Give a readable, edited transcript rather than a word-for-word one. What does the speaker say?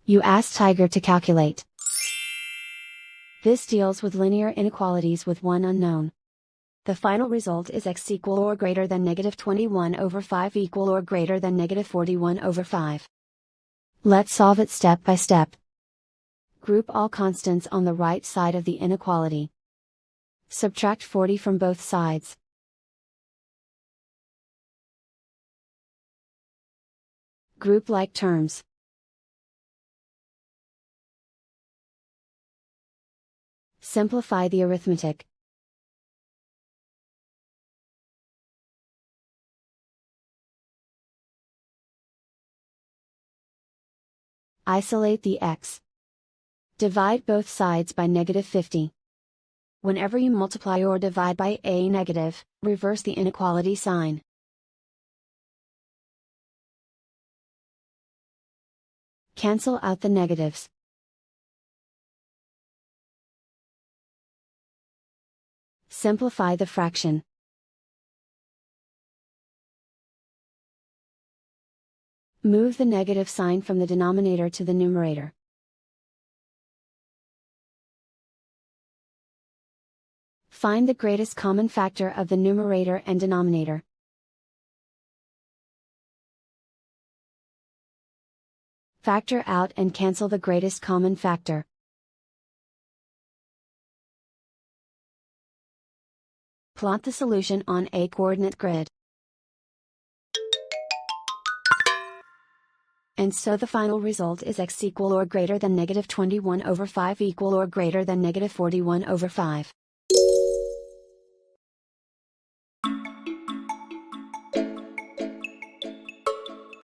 You ask Tiger to calculate. This deals with linear inequalities with one unknown. The final result is x equal or greater than -21/5 equal or greater than -41/5. Let's solve it step by step. Group all constants on the right side of the inequality. Subtract 40 from both sides. Group like terms. Simplify the arithmetic. Isolate the x. Divide both sides by -50. Whenever you multiply or divide by a negative, reverse the inequality sign. Cancel out the negatives. Simplify the fraction. Move the negative sign from the denominator to the numerator. Find the greatest common factor of the numerator and denominator. Factor out and cancel the greatest common factor. Plot the solution on a coordinate grid. And so the final result is x equal or greater than -21/5 equal or greater than -41/5.